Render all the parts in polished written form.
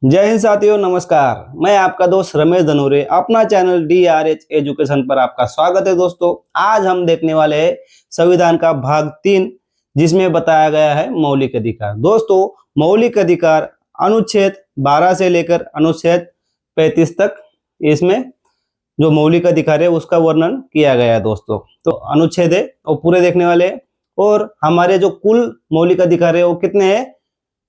जय हिंद साथियों, नमस्कार। मैं आपका दोस्त रमेश धनूरे, अपना चैनल DRH एजुकेशन पर आपका स्वागत है। दोस्तों, आज हम देखने वाले हैं संविधान का भाग 3, जिसमें बताया गया है मौलिक अधिकार। दोस्तों, मौलिक अधिकार अनुच्छेद 12 से लेकर अनुच्छेद 35 तक इसमें जो मौलिक अधिकार है उसका वर्णन किया गया है। दोस्तों, तो अनुच्छेद है वो पूरे देखने वाले हैं। और हमारे जो कुल मौलिक अधिकार है वो कितने हैं?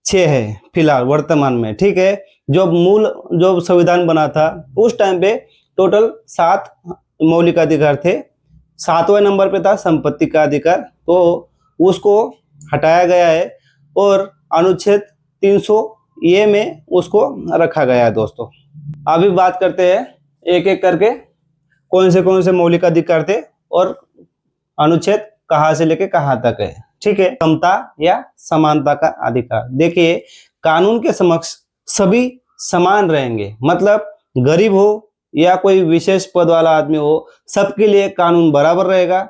6 है फिलहाल वर्तमान में। ठीक है, जो संविधान बना था उस टाइम पे टोटल 7 मौलिक अधिकार थे। 7वें नंबर पे था संपत्ति का अधिकार, तो उसको हटाया गया है और अनुच्छेद 300 ए में उसको रखा गया है। दोस्तों, अभी बात करते हैं एक एक करके कौन से मौलिक अधिकार थे और अनुच्छेद कहाँ से लेके कहाँ तक है। ठीक है, समता या समानता का अधिकार। देखिए, कानून के समक्ष सभी समान रहेंगे, मतलब गरीब हो या कोई विशेष पद वाला आदमी हो, सबके लिए कानून बराबर रहेगा।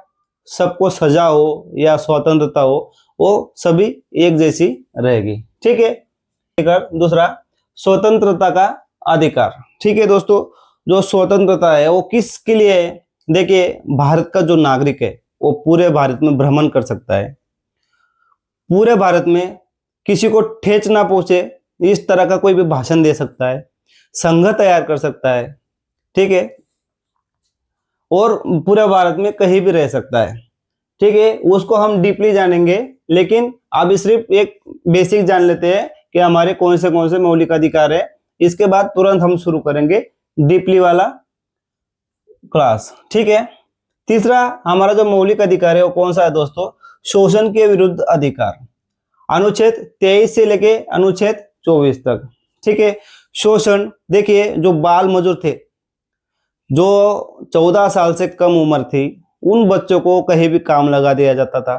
सबको सजा हो या स्वतंत्रता हो, वो सभी एक जैसी रहेगी। ठीक है, दूसरा स्वतंत्रता का अधिकार। ठीक है दोस्तों, जो स्वतंत्रता है वो किसके लिए है? देखिए, भारत का जो नागरिक है वो पूरे भारत में भ्रमण कर सकता है। पूरे भारत में किसी को ठेच ना पहुंचे इस तरह का कोई भी भाषण दे सकता है, संघ तैयार कर सकता है। ठीक है, और पूरे भारत में कहीं भी रह सकता है। ठीक है, उसको हम डीपली जानेंगे, लेकिन अभी सिर्फ एक बेसिक जान लेते हैं कि हमारे कौन से मौलिक अधिकार है। इसके बाद तुरंत हम शुरू करेंगे डीपली वाला क्लास। ठीक है, तीसरा हमारा जो मौलिक अधिकार है वो कौन सा है दोस्तों? शोषण के विरुद्ध अधिकार, अनुच्छेद 23 से लेके अनुच्छेद 24 तक। ठीक है, शोषण, देखिए जो बाल मजदूर थे, जो 14 साल से कम उम्र थी, उन बच्चों को कहीं भी काम लगा दिया जाता था।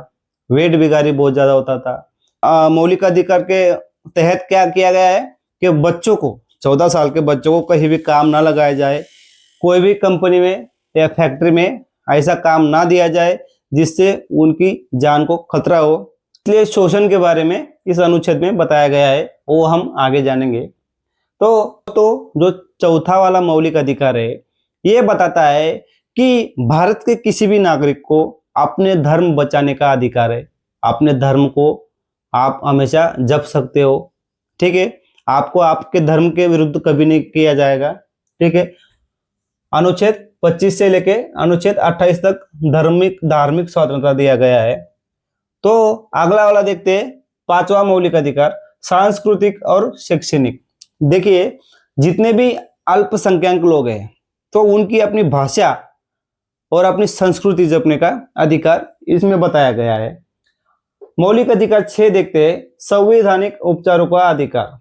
वेट बिगाड़ी बहुत ज्यादा होता था। मौलिक अधिकार के तहत क्या किया गया है कि बच्चों को, 14 साल के बच्चों को कहीं भी काम ना लगाया जाए, कोई भी कंपनी में या फैक्ट्री में ऐसा काम ना दिया जाए जिससे उनकी जान को खतरा हो। इसलिए शोषण के बारे में इस अनुच्छेद में बताया गया है, वो हम आगे जानेंगे। तो जो चौथा वाला मौलिक अधिकार है, ये बताता है कि भारत के किसी भी नागरिक को अपने धर्म बचाने का अधिकार है। अपने धर्म को आप हमेशा जप सकते हो। ठीक है, आपको आपके धर्म के विरुद्ध कभी नहीं किया जाएगा। ठीक है, अनुच्छेद 25 से लेके अनुच्छेद 28 तक धार्मिक स्वतंत्रता दिया गया है। तो अगला वाला देखते हैं, 5वां मौलिक अधिकार, सांस्कृतिक और शैक्षणिक। देखिए, जितने भी अल्पसंख्यक लोग हैं तो उनकी अपनी भाषा और अपनी संस्कृति जपने का अधिकार इसमें बताया गया है। मौलिक अधिकार 6 देखते हैं, संवैधानिक उपचारों का अधिकार,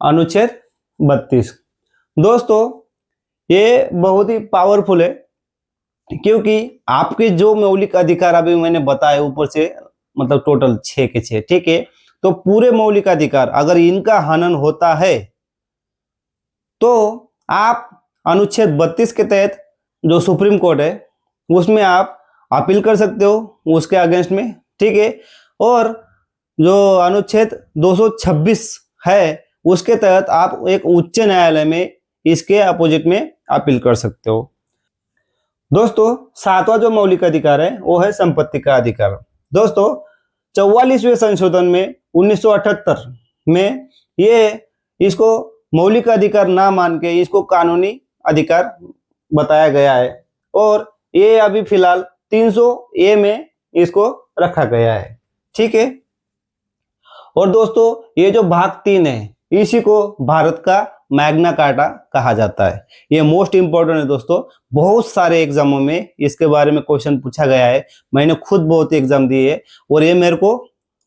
अनुच्छेद 32। दोस्तों, ये बहुत ही पावरफुल है, क्योंकि आपके जो मौलिक अधिकार अभी मैंने बताए ऊपर से, मतलब टोटल 6 के 6। ठीक है, तो पूरे मौलिक अधिकार अगर इनका हनन होता है तो आप अनुच्छेद 32 के तहत जो सुप्रीम कोर्ट है उसमें आप अपील कर सकते हो उसके अगेंस्ट में। ठीक है, और जो अनुच्छेद 226 है उसके तहत आप एक उच्च न्यायालय में इसके अपोजिट में अपील कर सकते हो। दोस्तों, 7वां जो मौलिक अधिकार है वो है संपत्ति का अधिकार। दोस्तों, 44वें संशोधन में 1978 में ये इसको मौलिक अधिकार ना मान के इसको कानूनी अधिकार बताया गया है, और ये अभी फिलहाल 300 ए में इसको रखा गया है। ठीक है, और दोस्तों ये जो भाग 3 है इसी को भारत का मैग्ना कार्टा कहा जाता है। ये मोस्ट इंपॉर्टेंट है दोस्तों, बहुत सारे एग्जामों में इसके बारे में क्वेश्चन पूछा गया है। मैंने खुद बहुत एग्जाम दिए है और ये मेरे को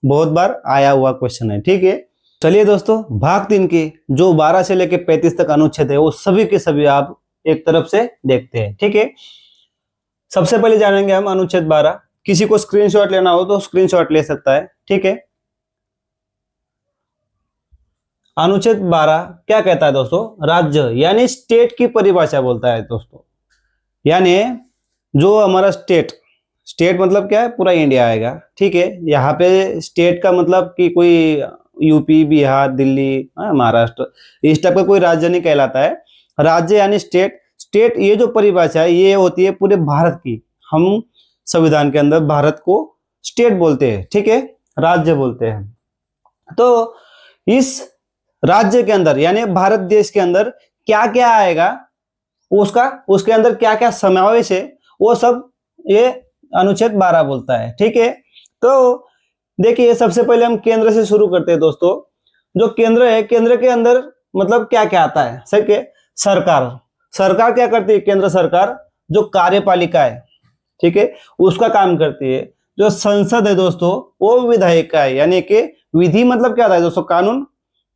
बहुत बार आया हुआ क्वेश्चन है। ठीक है, चलिए दोस्तों, भाग 3 के जो 12 से लेकर 35 तक अनुच्छेद है वो सभी के सभी आप एक तरफ से देखते हैं। ठीक है, सबसे पहले जानेंगे हम अनुच्छेद 12। किसी को स्क्रीनशॉट लेना हो तो स्क्रीनशॉट ले सकता है। ठीक है, अनुच्छेद 12 क्या कहता है दोस्तों? राज्य यानी स्टेट की परिभाषा बोलता है दोस्तों। यानी जो हमारा स्टेट मतलब क्या है? पूरा इंडिया आएगा। ठीक है, यहाँ पे स्टेट का मतलब कि कोई यूपी, बिहार, दिल्ली, महाराष्ट्र, इस टाइप का कोई राज्य नहीं कहलाता है। राज्य यानी स्टेट। स्टेट ये जो परिभाषा है ये होती है पूरे भारत की। हम संविधान के अंदर भारत को स्टेट बोलते हैं, ठीक है, राज्य बोलते हैं। तो इस राज्य के अंदर यानी भारत देश के अंदर क्या क्या आएगा, उसके अंदर क्या क्या समावेश है, वो सब ये अनुच्छेद 12 बोलता है, ठीक है। तो देखिए सबसे पहले हम केंद्र से शुरू करते हैं दोस्तों। जो केंद्र है, केंद्र के अंदर मतलब क्या क्या आता है, सही है। सरकार क्या करती है, केंद्र सरकार जो कार्यपालिका है, ठीक है, उसका काम करती है। जो संसद है दोस्तों वो विधायिका है, यानी कि विधि मतलब क्या था दोस्तों, कानून।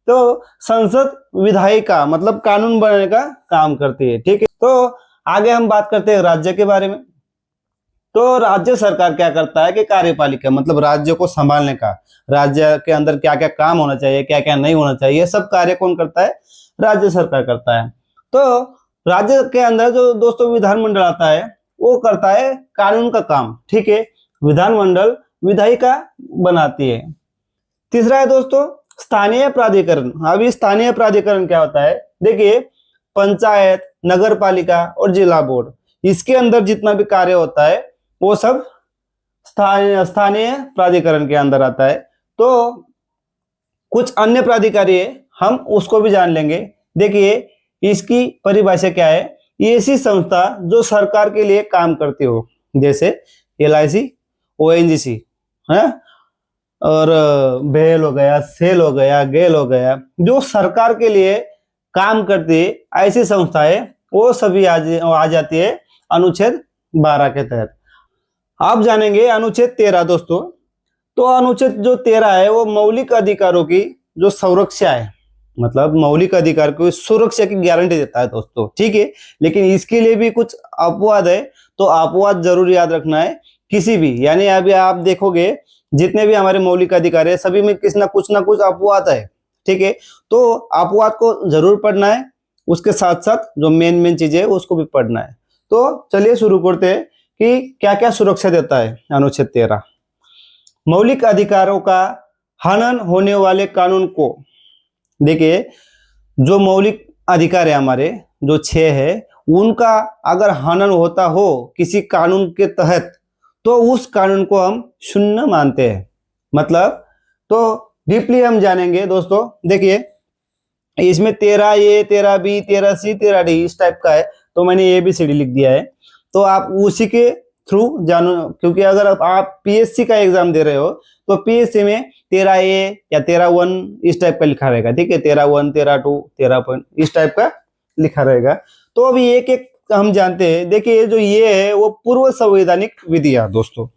तो संसद विधायिका मतलब कानून बनाने का काम करती है, ठीक है। तो आगे हम बात करते हैं राज्य के बारे में। तो राज्य सरकार क्या करता है कि कार्यपालिका मतलब राज्य को संभालने का, राज्य के अंदर क्या क्या काम होना चाहिए, क्या क्या नहीं होना चाहिए, सब कार्य कौन करता है, राज्य सरकार करता है। तो राज्य के अंदर जो दोस्तों विधानमंडल आता है वो करता है कानून का काम, ठीक है। विधानमंडल विधायिका बनाती है। तीसरा है दोस्तों स्थानीय प्राधिकरण। अभी स्थानीय प्राधिकरण क्या होता है, देखिए पंचायत, नगर पालिका और जिला बोर्ड, इसके अंदर जितना भी कार्य होता है वो सब स्थानीय प्राधिकरण के अंदर आता है। तो कुछ अन्य प्राधिकारी है, हम उसको भी जान लेंगे। देखिए इसकी परिभाषा क्या है, ये ऐसी संस्था जो सरकार के लिए काम करती हो, जैसे LIC, ONGC है, और बेल हो गया, सेल हो गया, गेल हो गया, जो सरकार के लिए काम करती है ऐसी संस्थाएं वो सभी आ जाती है अनुच्छेद 12 के तहत। आप जानेंगे अनुच्छेद 13 दोस्तों। तो अनुच्छेद जो 13 है वो मौलिक अधिकारों की जो सुरक्षा है, मतलब मौलिक अधिकार को सुरक्षा की गारंटी देता है दोस्तों, ठीक है। लेकिन इसके लिए भी कुछ अपवाद है, तो अपवाद जरूर याद रखना है। किसी भी यानी अभी आप देखोगे जितने भी हमारे मौलिक अधिकार है सभी में किसी ना कुछ अपवाद है, ठीक है। तो अपवाद को जरूर पढ़ना है, उसके साथ साथ जो मेन चीजें है उसको भी पढ़ना है। तो चलिए शुरू करते हैं कि क्या क्या सुरक्षा देता है अनुच्छेद 13। मौलिक अधिकारों का हनन होने वाले कानून को, देखिए जो मौलिक अधिकार है हमारे जो 6 है, उनका अगर हनन होता हो किसी कानून के तहत तो उस कानून को हम शून्य मानते हैं। मतलब तो डीपली हम जानेंगे दोस्तों। देखिए इसमें 13A, 13B, 13C, 13D इस टाइप का है, तो मैंने ABCD लिख दिया है, तो आप उसी के थ्रू जानो। क्योंकि अगर आप PSC का एग्जाम दे रहे हो तो PSC में 13A या 13(1) इस टाइप का लिखा रहेगा, ठीक है, 13(1), 13(2), 13 इस टाइप का लिखा रहेगा। तो अभी एक एक हम जानते हैं। देखिए जो ये है वो पूर्व संवैधानिक विधियां दोस्तों,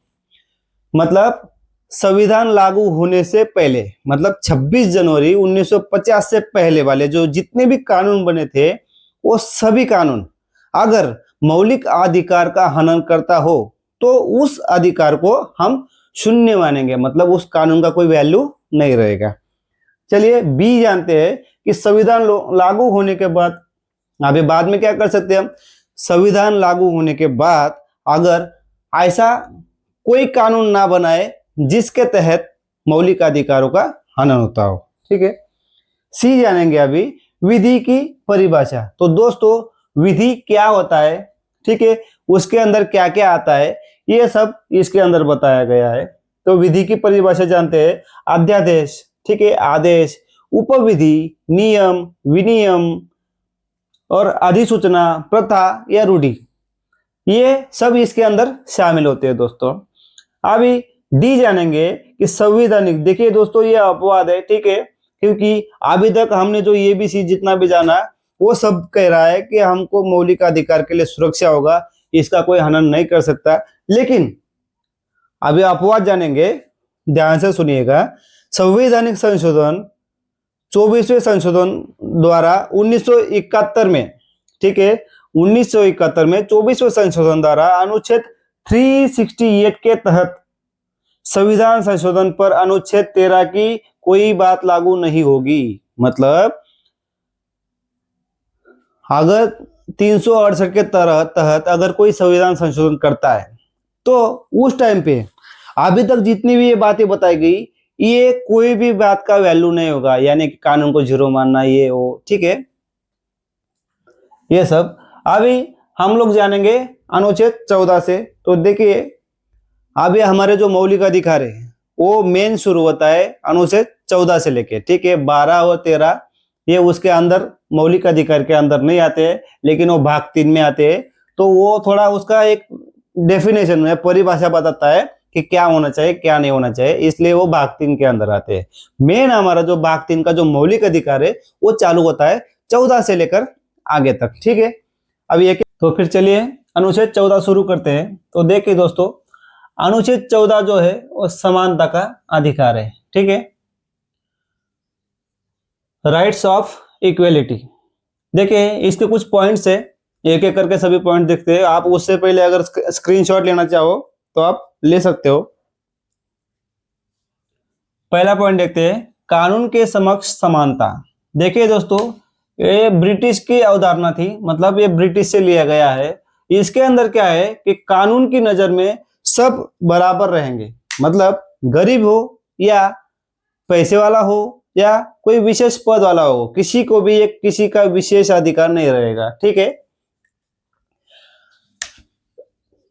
मतलब संविधान लागू होने से पहले, मतलब 26 जनवरी 1950 से पहले वाले जो जितने भी कानून बने थे वो सभी कानून अगर मौलिक अधिकार का हनन करता हो तो उस अधिकार को हम शून्य मानेंगे, मतलब उस कानून का कोई वैल्यू नहीं रहेगा। चलिए B जानते हैं कि संविधान लागू होने के बाद, अभी बाद में क्या कर सकते हैं हम, संविधान लागू होने के बाद अगर ऐसा कोई कानून ना बनाए जिसके तहत मौलिक अधिकारों का हनन होता हो, ठीक है। C जानेंगे अभी विधि की परिभाषा। तो दोस्तों विधि क्या होता है, ठीक है, उसके अंदर क्या क्या आता है, ये सब इसके अंदर बताया गया है। तो विधि की परिभाषा जानते हैं, अध्यादेश, ठीक है, आदेश, उपविधि, नियम, विनियम और अधिसूचना, प्रथा या रूढ़ि, ये सब इसके अंदर शामिल होते हैं दोस्तों। अभी D जानेंगे कि संवैधानिक। देखिए दोस्तों ये अपवाद है, ठीक है, क्योंकि अभी तक हमने जो ABC जितना भी जाना वो सब कह रहा है कि हमको मौलिक अधिकार के लिए सुरक्षा होगा, इसका कोई हनन नहीं कर सकता। लेकिन अभी अपवाद जानेंगे, ध्यान से सुनिएगा। संवैधानिक संशोधन 24वें संशोधन द्वारा 1971 में, ठीक है, 1971 में 24वें संशोधन द्वारा अनुच्छेद 368 के तहत संविधान संशोधन पर अनुच्छेद 13 की कोई बात लागू नहीं होगी। मतलब अगर 368 के तहत अगर कोई संविधान संशोधन करता है तो उस टाइम पे अभी तक जितनी भी ये बातें बताई गई ये कोई भी बात का वैल्यू नहीं होगा, यानी कि कानून को जीरो मानना ये वो, ठीक है, ये सब। अभी हम लोग जानेंगे अनुच्छेद 14 से। तो देखिए, अभी हमारे जो मौलिक अधिकार है वो मेन शुरू होता है अनुच्छेद 14 से लेके, ठीक है। 12 और 13 ये उसके अंदर मौलिक अधिकार के अंदर नहीं आते हैं, लेकिन वो भाग 3 में आते हैं। तो वो थोड़ा उसका एक डेफिनेशन में परिभाषा बताता है कि क्या होना चाहिए क्या नहीं होना चाहिए, इसलिए वो भाग 3 के अंदर आते हैं। मेन हमारा जो भाग 3 का जो मौलिक अधिकार है वो चालू होता है 14 से लेकर आगे तक, ठीक है। अब ये तो फिर चलिए अनुच्छेद 14 शुरू करते हैं। तो देखिए दोस्तों, अनुच्छेद 14 जो है वो समानता का अधिकार है, ठीक है, राइट्स ऑफ इक्वेलिटी। देखिए इसके कुछ पॉइंट्स है, एक एक करके सभी पॉइंट देखते हैं। आप उससे पहले अगर स्क्रीनशॉट लेना चाहो तो आप ले सकते हो। पहला पॉइंट देखते हैं, कानून के समक्ष समानता। देखिए दोस्तों, ये ब्रिटिश की अवधारणा थी, मतलब ये ब्रिटिश से लिया गया है। इसके अंदर क्या है कि कानून की नजर में सब बराबर रहेंगे, मतलब गरीब हो या पैसे वाला हो या कोई विशेष पद वाला हो, किसी को भी एक किसी का विशेष अधिकार नहीं रहेगा, ठीक है।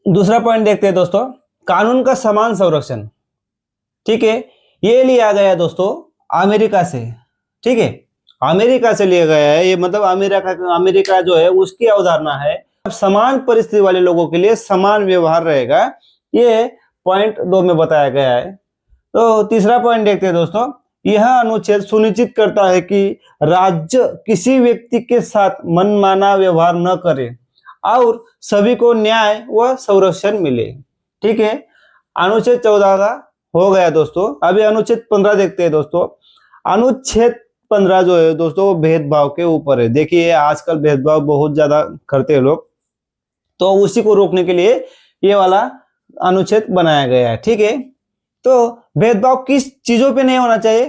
दूसरा पॉइंट देखते हैं दोस्तों, कानून का समान संरक्षण, ठीक है। ये लिया गया दोस्तों अमेरिका से, ठीक है, अमेरिका से लिया गया है ये, मतलब अमेरिका जो है उसकी अवधारणा है समान परिस्थिति वाले लोगों के लिए समान व्यवहार रहेगा, ये पॉइंट 2 में बताया गया है। तो तीसरा पॉइंट देखते हैं दोस्तों, यह अनुच्छेद सुनिश्चित करता है कि राज्य किसी व्यक्ति के साथ मनमाना व्यवहार न करे और सभी को न्याय व संरक्षण मिले, ठीक है। अनुच्छेद 14 का हो गया दोस्तों। अभी अनुच्छेद 15 देखते हैं दोस्तों। अनुच्छेद 15 जो है दोस्तों वो भेदभाव के ऊपर है। देखिए आजकल भेदभाव बहुत ज्यादा करते हैं लोग, तो उसी को रोकने के लिए ये वाला अनुच्छेद बनाया गया है, ठीक है। तो भेदभाव किस चीजों पे नहीं होना चाहिए?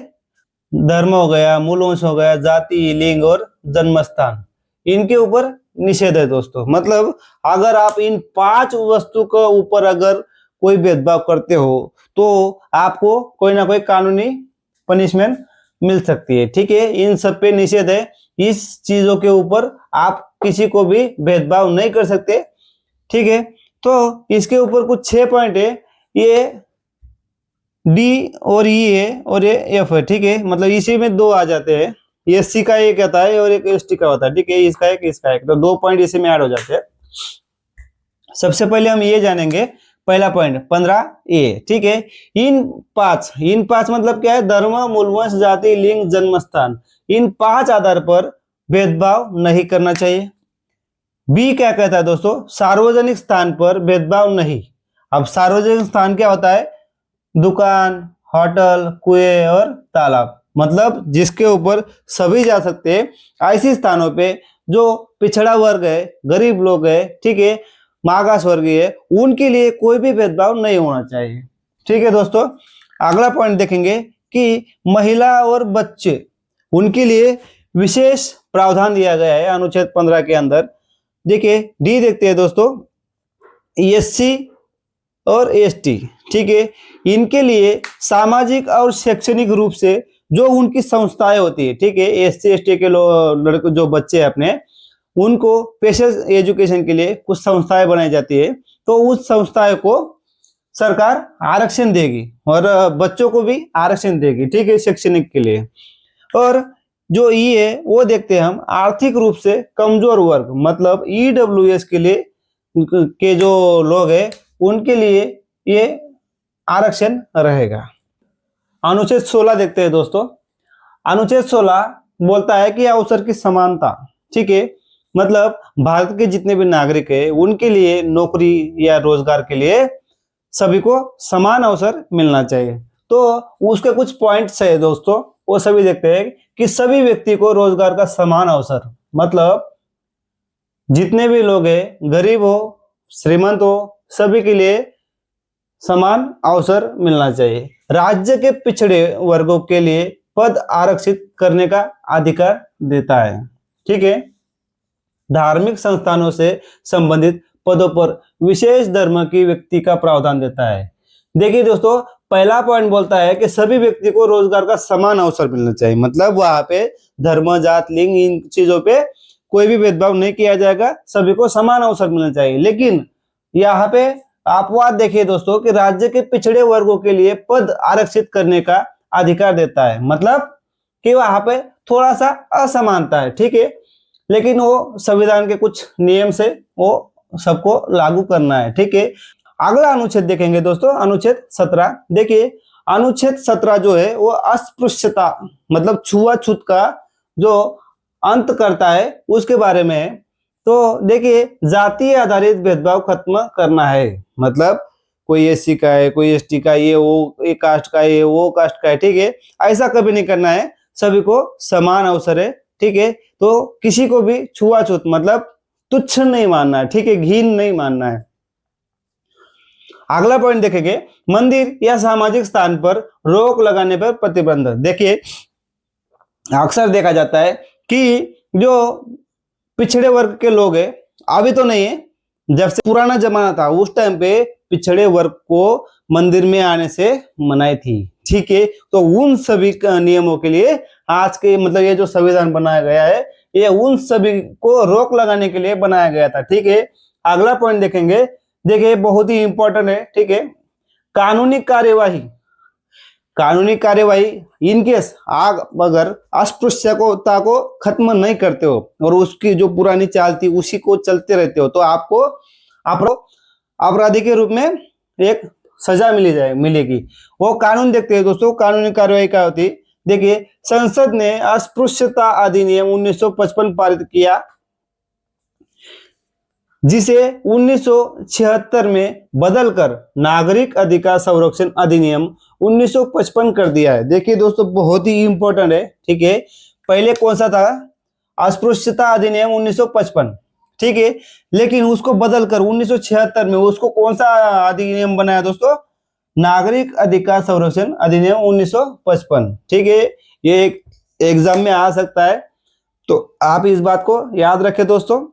धर्म हो गया, मूलवंश हो गया, जाति, लिंग और जन्म स्थान, इनके ऊपर निषेध है दोस्तों। मतलब अगर आप इन 5 वस्तु के ऊपर अगर कोई भेदभाव करते हो तो आपको कोई ना कोई कानूनी पनिशमेंट मिल सकती है, ठीक है। इन सब पे निषेध है, इस चीजों के ऊपर आप किसी को भी भेदभाव नहीं कर सकते, ठीक है। तो इसके ऊपर कुछ 6 पॉइंट है, ये डी और ई है और ये एफ है, ठीक है। मतलब इसी में 2 आ जाते हैं, ये सी का एक आता है और एक एस टी का होता है, ठीक है, इसका एक, तो 2 पॉइंट इसी में ऐड हो जाते हैं। सबसे पहले हम ये जानेंगे, पहला पॉइंट 15 ए, ठीक है। इन पांच मतलब क्या है? धर्म, मूलवंश, जाति, लिंग, जन्म स्थान, इन 5 आधार पर भेदभाव नहीं करना चाहिए। बी क्या कहता है दोस्तों? सार्वजनिक स्थान पर भेदभाव नहीं। अब सार्वजनिक स्थान क्या होता है? दुकान, होटल, कुएं और तालाब, मतलब जिसके ऊपर सभी जा सकते हैं, ऐसे स्थानों पे जो पिछड़ा वर्ग है, गरीब लोग है, ठीक है, मागास वर्गीय है, उनके लिए कोई भी भेदभाव नहीं होना चाहिए, ठीक है दोस्तों। अगला पॉइंट देखेंगे कि महिला और बच्चे, उनके लिए विशेष प्रावधान दिया गया है अनुच्छेद 15 के अंदर। देखिए डी देखते हैं दोस्तों, एससी और एसटी, ठीक है, इनके लिए सामाजिक और शैक्षणिक रूप से जो उनकी संस्थाएं होती है, ठीक है, एससी एसटी के लड़के जो बच्चे हैं अपने, उनको पेशेंस एजुकेशन के लिए कुछ संस्थाएं बनाई जाती है, तो उस संस्थाएं को सरकार आरक्षण देगी और बच्चों को भी आरक्षण देगी, ठीक है, शैक्षणिक के लिए। और जो ई है वो देखते हैं हम, आर्थिक रूप से कमजोर वर्ग, मतलब ईडब्ल्यूएस के लिए के जो लोग हैं उनके लिए ये आरक्षण रहेगा। अनुच्छेद 16 देखते हैं दोस्तों। अनुच्छेद 16 बोलता है कि अवसर की समानता, ठीक है, मतलब भारत के जितने भी नागरिक हैं उनके लिए नौकरी या रोजगार के लिए सभी को समान अवसर मिलना चाहिए। तो उसके कुछ पॉइंट्स है दोस्तों, वो सभी देखते हैं कि सभी व्यक्ति को रोजगार का समान अवसर, मतलब जितने भी लोग हैं, गरीब हो श्रीमंत हो, सभी के लिए समान अवसर मिलना चाहिए। राज्य के पिछड़े वर्गों के लिए पद आरक्षित करने का अधिकार देता है, ठीक है। धार्मिक संस्थानों से संबंधित पदों पर विशेष धर्म की व्यक्ति का प्रावधान देता है। देखिए दोस्तों, पहला पॉइंट बोलता है कि सभी व्यक्ति को रोजगार का समान अवसर मिलना चाहिए। मतलब वहां पे धर्म, जात, लिंग, इन चीजों पे कोई भी भेदभाव नहीं किया जाएगा, सभी को समान अवसर मिलना चाहिए। लेकिन यहाँ पे अपवाद देखिए दोस्तों कि राज्य के पिछड़े वर्गों के लिए पद आरक्षित करने का अधिकार देता है। मतलब कि वहां पे थोड़ा सा असमानता है, ठीक है, लेकिन वो संविधान के कुछ नियम से वो सबको लागू करना है, ठीक है। अगला अनुच्छेद देखेंगे दोस्तों, अनुच्छेद 17। देखिए अनुच्छेद 17 जो है वो अस्पृश्यता मतलब छुआछूत का जो अंत करता है उसके बारे में है। तो देखिए जातीय आधारित भेदभाव खत्म करना है। मतलब कोई एससी का है, कोई एसटी का, ये वो एक कास्ट का है, ये वो कास्ट का है, ठीक है, ऐसा कभी नहीं करना है, सभी को समान अवसर है, ठीक है। तो किसी को भी छुआछूत मतलब तुच्छ नहीं मानना है, ठीक है, घिन नहीं मानना है। अगला पॉइंट देखेंगे, मंदिर या सामाजिक स्थान पर रोक लगाने पर प्रतिबंध। देखिए अक्सर देखा जाता है कि जो पिछड़े वर्ग के लोग हैं, अभी तो नहीं है, जब से पुराना जमाना था उस टाइम पे पिछड़े वर्ग को मंदिर में आने से मनाई थी, ठीक है। तो उन सभी नियमों के लिए आज के मतलब ये जो संविधान बनाया गया है ये उन सभी को रोक लगाने के लिए बनाया गया था, ठीक है। अगला पॉइंट देखेंगे, देखिए बहुत ही इंपॉर्टेंट है, ठीक है, कानूनी कार्यवाही। कानूनी कार्यवाही इनकेस आग अगर अस्पृश्यता को खत्म नहीं करते हो और उसकी जो पुरानी चाल थी उसी को चलते रहते हो तो आपको अपराधी के रूप में एक सजा मिलेगी। वो कानून देखते हैं दोस्तों, कानूनी कार्यवाही क्या होती। देखिए संसद ने अस्पृश्यता अधिनियम 1955 पारित किया, जिसे 1976 में बदलकर नागरिक अधिकार संरक्षण अधिनियम 1955 कर दिया है। देखिए दोस्तों बहुत ही इंपॉर्टेंट है, ठीक है। पहले कौन सा था, अस्पृश्यता अधिनियम 1955, ठीक है, लेकिन उसको बदलकर 1976 में उसको कौन सा अधिनियम बनाया दोस्तों, नागरिक अधिकार संरक्षण अधिनियम 1955, ठीक है। ये एक एग्जाम में आ सकता है तो आप इस बात को याद रखें दोस्तों।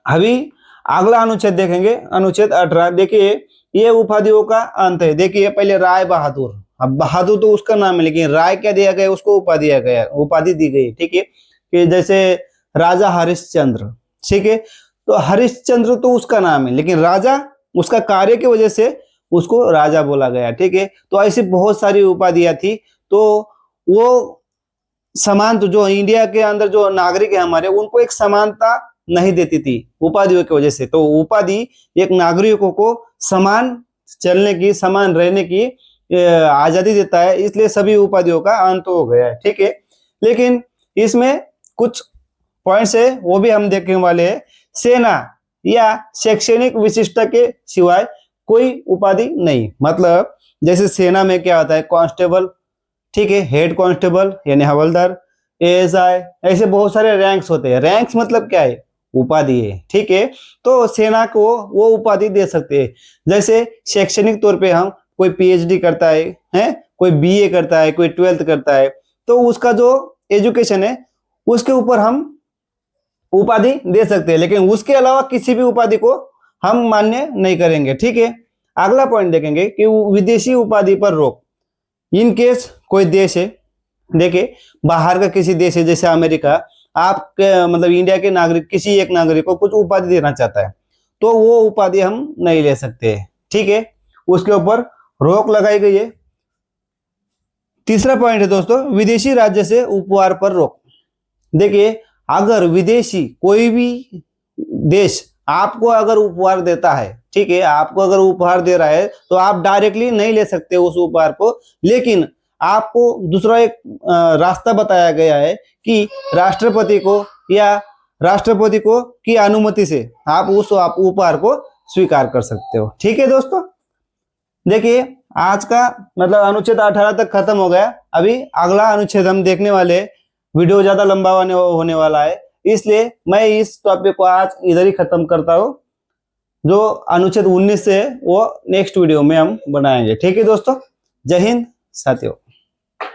अभी अगला अनुच्छेद देखेंगे, अनुच्छेद 18। देखिए ये उपाधियों का अंत है। देखिए पहले राय बहादुर, अब बहादुर तो उसका नाम है लेकिन राय क्या दिया गया, उसको उपाधि दी गई, ठीक है, कि जैसे राजा हरिश्चंद्र, ठीक है, तो हरिश्चंद्र तो उसका नाम है लेकिन राजा उसका कार्य की वजह से उसको राजा बोला गया, ठीक है। तो ऐसी बहुत सारी उपाधियां थी। तो वो समान तो जो इंडिया के अंदर जो नागरिक है हमारे उनको एक समानता नहीं देती थी उपाधियों की वजह से। तो उपाधि एक नागरिकों को समान चलने की, समान रहने की आजादी देता है, इसलिए सभी उपाधियों का अंत हो गया है, ठीक है। लेकिन इसमें कुछ पॉइंट्स है वो भी हम देखने वाले हैं। सेना या शैक्षणिक विशिष्टता के सिवाय कोई उपाधि नहीं। मतलब जैसे सेना में क्या होता है, कांस्टेबल, ठीक है, हेड कांस्टेबल यानी हवलदार, एएसआई, ऐसे बहुत सारे रैंक्स होते हैं। रैंक्स मतलब क्या है, उपाधि है, ठीक है। तो सेना को वो उपाधि दे सकते हैं। जैसे शैक्षणिक तौर पे हम कोई पीएचडी करता है, कोई बीए करता है, कोई 12th करता है, तो उसका जो एजुकेशन है उसके ऊपर हम उपाधि दे सकते हैं, लेकिन उसके अलावा किसी भी उपाधि को हम मान्य नहीं करेंगे, ठीक है। अगला पॉइंट देखेंगे कि विदेशी उपाधि पर रोक। इन केस कोई देश है, देखिए बाहर का किसी देश है जैसे अमेरिका, आप मतलब इंडिया के नागरिक किसी एक नागरिक को कुछ उपाधि देना चाहता है तो वो उपाधि हम नहीं ले सकते, ठीक है, उसके ऊपर रोक लगाई गई है। तीसरा पॉइंट है दोस्तों, विदेशी राज्य से उपहार पर रोक। देखिए अगर विदेशी कोई भी देश आपको अगर उपहार देता है, ठीक है, आपको अगर उपहार दे रहा है तो आप डायरेक्टली नहीं ले सकते उस उपहार को, लेकिन आपको दूसरा एक रास्ता बताया गया है कि राष्ट्रपति को या राष्ट्रपति को की अनुमति से आप उस उपहार को स्वीकार कर सकते हो, ठीक है दोस्तों। देखिए आज का मतलब अनुच्छेद 18 तक खत्म हो गया। अभी अगला अनुच्छेद हम देखने वाले, वीडियो ज्यादा लंबा होने वाला है, इसलिए मैं इस टॉपिक को आज इधर ही खत्म करता हूँ। जो अनुच्छेद 19 से वो नेक्स्ट वीडियो में हम बनाएंगे, ठीक है दोस्तों। जय हिंद साथियों।